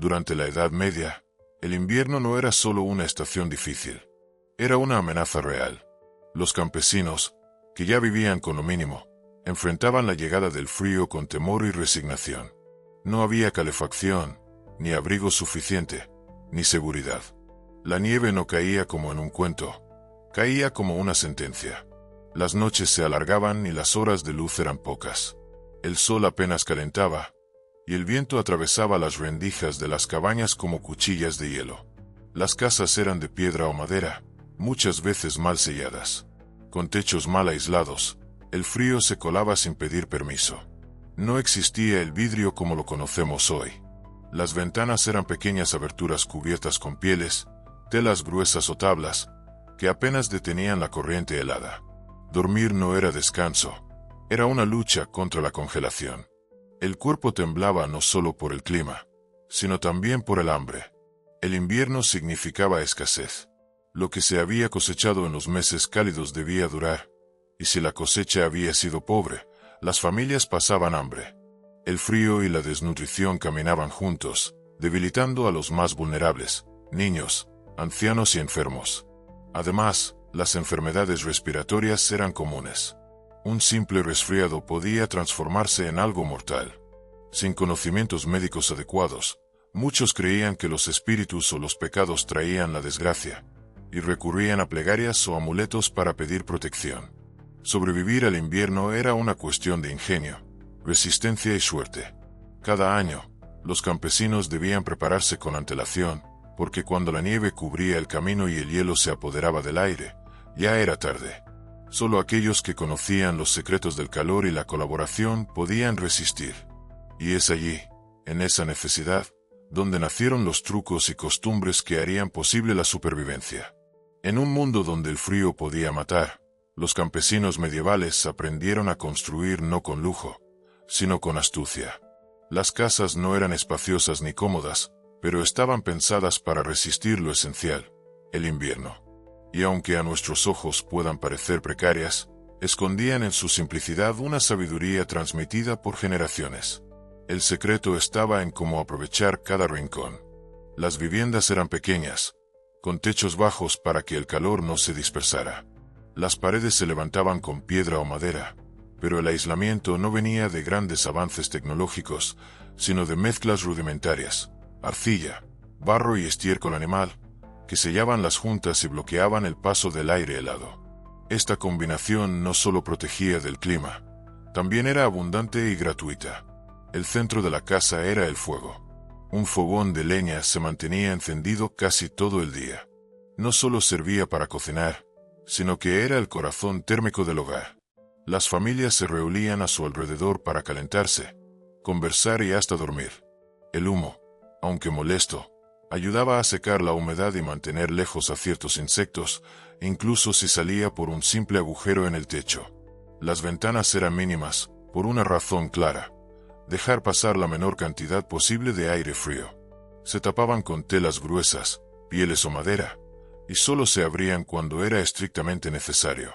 Durante la Edad Media, el invierno no era solo una estación difícil, era una amenaza real. Los campesinos, que ya vivían con lo mínimo, enfrentaban la llegada del frío con temor y resignación. No había calefacción, ni abrigo suficiente, ni seguridad. La nieve no caía como en un cuento, caía como una sentencia. Las noches se alargaban y las horas de luz eran pocas. El sol apenas calentaba, y el viento atravesaba las rendijas de las cabañas como cuchillas de hielo. Las casas eran de piedra o madera, muchas veces mal selladas. Con techos mal aislados, el frío se colaba sin pedir permiso. No existía el vidrio como lo conocemos hoy. Las ventanas eran pequeñas aberturas cubiertas con pieles, telas gruesas o tablas, que apenas detenían la corriente helada. Dormir no era descanso, era una lucha contra la congelación. El cuerpo temblaba no solo por el clima, sino también por el hambre. El invierno significaba escasez. Lo que se había cosechado en los meses cálidos debía durar, y si la cosecha había sido pobre, las familias pasaban hambre. El frío y la desnutrición caminaban juntos, debilitando a los más vulnerables, niños, ancianos y enfermos. Además, las enfermedades respiratorias eran comunes. Un simple resfriado podía transformarse en algo mortal. Sin conocimientos médicos adecuados, muchos creían que los espíritus o los pecados traían la desgracia, y recurrían a plegarias o amuletos para pedir protección. Sobrevivir al invierno era una cuestión de ingenio, resistencia y suerte. Cada año, los campesinos debían prepararse con antelación, porque cuando la nieve cubría el camino y el hielo se apoderaba del aire, ya era tarde. Solo aquellos que conocían los secretos del calor y la colaboración podían resistir. Y es allí, en esa necesidad, donde nacieron los trucos y costumbres que harían posible la supervivencia. En un mundo donde el frío podía matar, los campesinos medievales aprendieron a construir no con lujo, sino con astucia. Las casas no eran espaciosas ni cómodas, pero estaban pensadas para resistir lo esencial, el invierno. Y aunque a nuestros ojos puedan parecer precarias, escondían en su simplicidad una sabiduría transmitida por generaciones. El secreto estaba en cómo aprovechar cada rincón. Las viviendas eran pequeñas, con techos bajos para que el calor no se dispersara. Las paredes se levantaban con piedra o madera, pero el aislamiento no venía de grandes avances tecnológicos, sino de mezclas rudimentarias, arcilla, barro y estiércol animal, que sellaban las juntas y bloqueaban el paso del aire helado. Esta combinación no solo protegía del clima, también era abundante y gratuita. El centro de la casa era el fuego. Un fogón de leña se mantenía encendido casi todo el día. No solo servía para cocinar, sino que era el corazón térmico del hogar. Las familias se reunían a su alrededor para calentarse, conversar y hasta dormir. El humo, aunque molesto, ayudaba a secar la humedad y mantener lejos a ciertos insectos, incluso si salía por un simple agujero en el techo. Las ventanas eran mínimas, por una razón clara: dejar pasar la menor cantidad posible de aire frío. Se tapaban con telas gruesas, pieles o madera, y solo se abrían cuando era estrictamente necesario.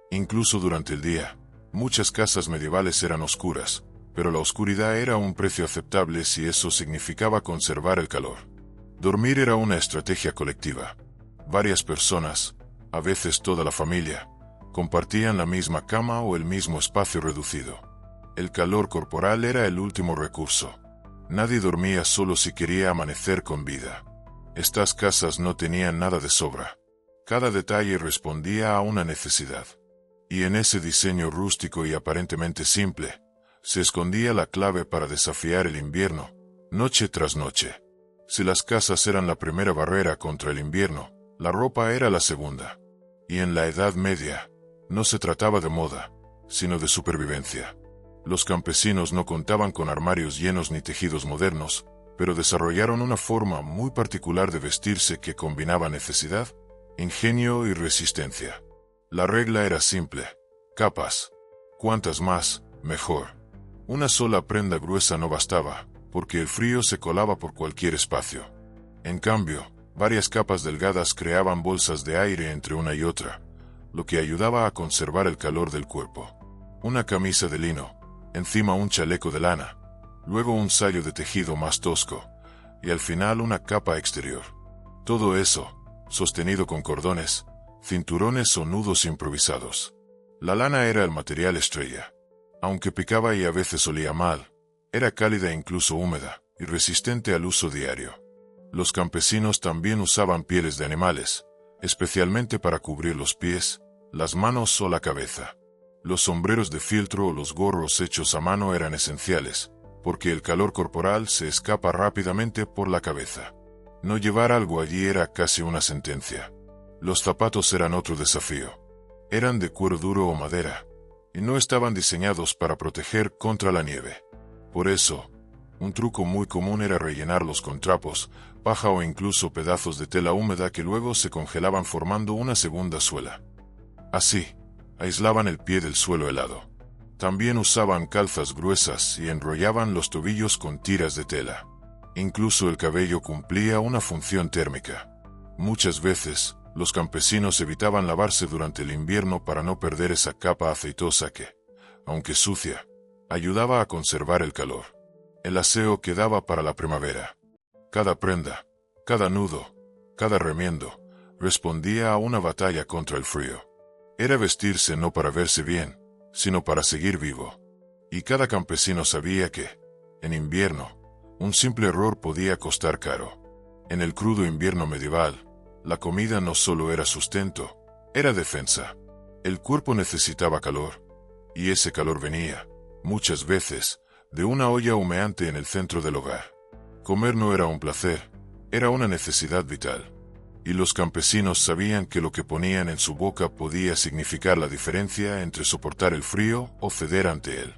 Incluso durante el día, muchas casas medievales eran oscuras, pero la oscuridad era un precio aceptable si eso significaba conservar el calor. Dormir era una estrategia colectiva. Varias personas, a veces toda la familia, compartían la misma cama o el mismo espacio reducido. El calor corporal era el último recurso. Nadie dormía solo si quería amanecer con vida. Estas casas no tenían nada de sobra. Cada detalle respondía a una necesidad. Y en ese diseño rústico y aparentemente simple, se escondía la clave para desafiar el invierno, noche tras noche. Si las casas eran la primera barrera contra el invierno, la ropa era la segunda. Y en la Edad Media, no se trataba de moda, sino de supervivencia. Los campesinos no contaban con armarios llenos ni tejidos modernos, pero desarrollaron una forma muy particular de vestirse que combinaba necesidad, ingenio y resistencia. La regla era simple: capas. Cuantas más, mejor. Una sola prenda gruesa no bastaba, porque el frío se colaba por cualquier espacio. En cambio, varias capas delgadas creaban bolsas de aire entre una y otra, lo que ayudaba a conservar el calor del cuerpo. Una camisa de lino, encima un chaleco de lana, luego un sayo de tejido más tosco, y al final una capa exterior. Todo eso, sostenido con cordones, cinturones o nudos improvisados. La lana era el material estrella. Aunque picaba y a veces olía mal, era cálida e incluso húmeda, y resistente al uso diario. Los campesinos también usaban pieles de animales, especialmente para cubrir los pies, las manos o la cabeza. Los sombreros de fieltro o los gorros hechos a mano eran esenciales, porque el calor corporal se escapa rápidamente por la cabeza. No llevar algo allí era casi una sentencia. Los zapatos eran otro desafío. Eran de cuero duro o madera, y no estaban diseñados para proteger contra la nieve. Por eso, un truco muy común era rellenarlos con trapos, paja o incluso pedazos de tela húmeda que luego se congelaban formando una segunda suela. Así, aislaban el pie del suelo helado. También usaban calzas gruesas y enrollaban los tobillos con tiras de tela. Incluso el cabello cumplía una función térmica. Muchas veces, los campesinos evitaban lavarse durante el invierno para no perder esa capa aceitosa que, aunque sucia, ayudaba a conservar el calor. El aseo quedaba para la primavera. Cada prenda, cada nudo, cada remiendo, respondía a una batalla contra el frío. Era vestirse no para verse bien, sino para seguir vivo. Y cada campesino sabía que, en invierno, un simple error podía costar caro. En el crudo invierno medieval, la comida no solo era sustento, era defensa. El cuerpo necesitaba calor, y ese calor venía, muchas veces, de una olla humeante en el centro del hogar. Comer no era un placer, era una necesidad vital. Y los campesinos sabían que lo que ponían en su boca podía significar la diferencia entre soportar el frío o ceder ante él.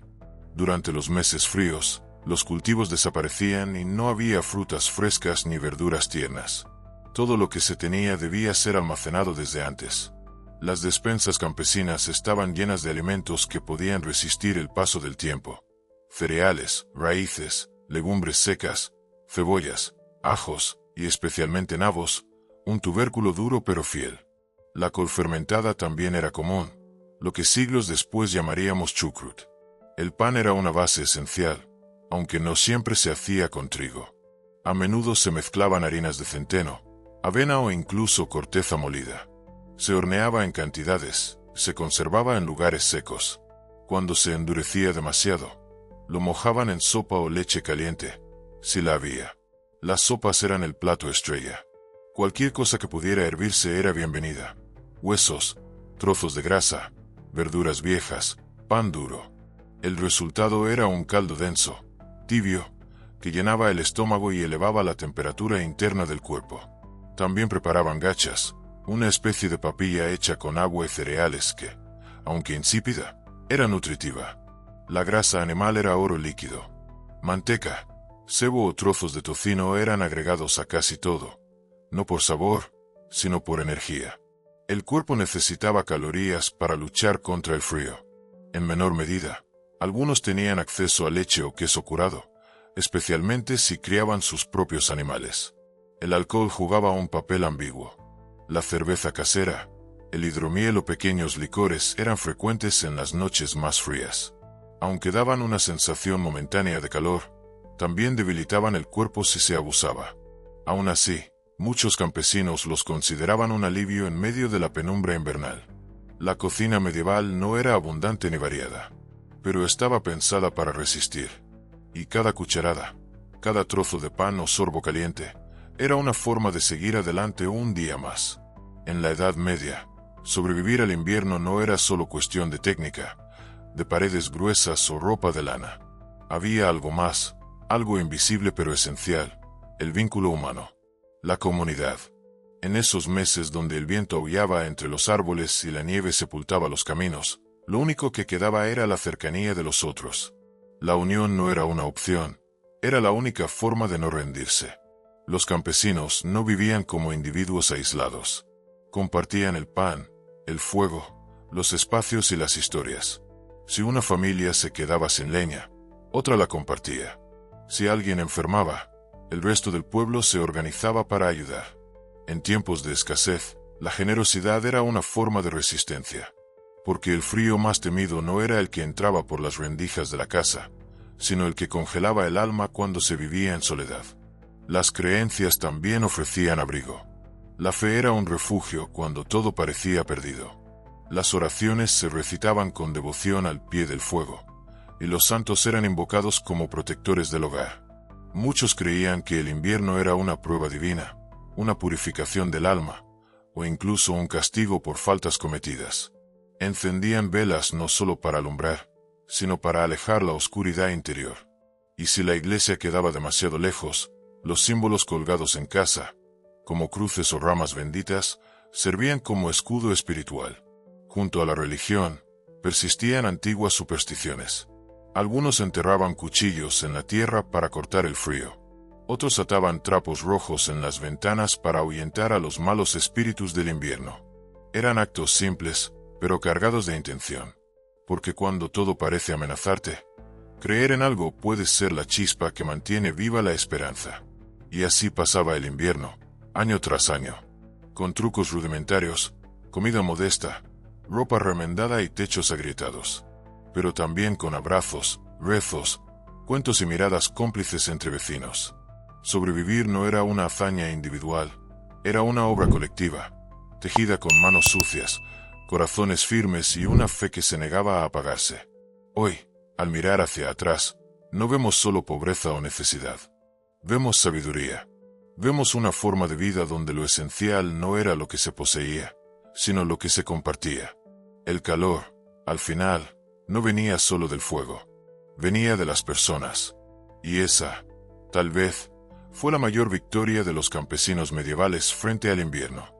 Durante los meses fríos, los cultivos desaparecían y no había frutas frescas ni verduras tiernas. Todo lo que se tenía debía ser almacenado desde antes. Las despensas campesinas estaban llenas de alimentos que podían resistir el paso del tiempo. Cereales, raíces, legumbres secas, cebollas, ajos y especialmente nabos, un tubérculo duro pero fiel. La col fermentada también era común, lo que siglos después llamaríamos chucrut. El pan era una base esencial, aunque no siempre se hacía con trigo. A menudo se mezclaban harinas de centeno, avena o incluso corteza molida. Se horneaba en cantidades, se conservaba en lugares secos. Cuando se endurecía demasiado, lo mojaban en sopa o leche caliente, si la había. Las sopas eran el plato estrella. Cualquier cosa que pudiera hervirse era bienvenida. Huesos, trozos de grasa, verduras viejas, pan duro. El resultado era un caldo denso, tibio, que llenaba el estómago y elevaba la temperatura interna del cuerpo. También preparaban gachas, una especie de papilla hecha con agua y cereales que, aunque insípida, era nutritiva. La grasa animal era oro líquido. Manteca, cebo o trozos de tocino eran agregados a casi todo, no por sabor, sino por energía. El cuerpo necesitaba calorías para luchar contra el frío. En menor medida, algunos tenían acceso a leche o queso curado, especialmente si criaban sus propios animales. El alcohol jugaba un papel ambiguo. La cerveza casera, el hidromiel o pequeños licores eran frecuentes en las noches más frías. Aunque daban una sensación momentánea de calor, también debilitaban el cuerpo si se abusaba. Aún así, muchos campesinos los consideraban un alivio en medio de la penumbra invernal. La cocina medieval no era abundante ni variada, pero estaba pensada para resistir. Y cada cucharada, cada trozo de pan o sorbo caliente, era una forma de seguir adelante un día más. En la Edad Media, sobrevivir al invierno no era solo cuestión de técnica, de paredes gruesas o ropa de lana. Había algo más, algo invisible pero esencial, el vínculo humano. La comunidad. En esos meses donde el viento aullaba entre los árboles y la nieve sepultaba los caminos, lo único que quedaba era la cercanía de los otros. La unión no era una opción, era la única forma de no rendirse. Los campesinos no vivían como individuos aislados. Compartían el pan, el fuego, los espacios y las historias. Si una familia se quedaba sin leña, otra la compartía. Si alguien enfermaba, el resto del pueblo se organizaba para ayudar. En tiempos de escasez, la generosidad era una forma de resistencia, porque el frío más temido no era el que entraba por las rendijas de la casa, sino el que congelaba el alma cuando se vivía en soledad. Las creencias también ofrecían abrigo. La fe era un refugio cuando todo parecía perdido. Las oraciones se recitaban con devoción al pie del fuego, y los santos eran invocados como protectores del hogar. Muchos creían que el invierno era una prueba divina, una purificación del alma, o incluso un castigo por faltas cometidas. Encendían velas no solo para alumbrar, sino para alejar la oscuridad interior. Y si la iglesia quedaba demasiado lejos, los símbolos colgados en casa, como cruces o ramas benditas, servían como escudo espiritual. Junto a la religión, persistían antiguas supersticiones. Algunos enterraban cuchillos en la tierra para cortar el frío. Otros ataban trapos rojos en las ventanas para ahuyentar a los malos espíritus del invierno. Eran actos simples, pero cargados de intención. Porque cuando todo parece amenazarte, creer en algo puede ser la chispa que mantiene viva la esperanza. Y así pasaba el invierno, año tras año. Con trucos rudimentarios, comida modesta, ropa remendada y techos agrietados. Pero también con abrazos, rezos, cuentos y miradas cómplices entre vecinos. Sobrevivir no era una hazaña individual, era una obra colectiva, tejida con manos sucias, corazones firmes y una fe que se negaba a apagarse. Hoy, al mirar hacia atrás, no vemos solo pobreza o necesidad. Vemos sabiduría. Vemos una forma de vida donde lo esencial no era lo que se poseía, sino lo que se compartía. El calor, al final, no venía solo del fuego. Venía de las personas. Y esa, tal vez, fue la mayor victoria de los campesinos medievales frente al invierno.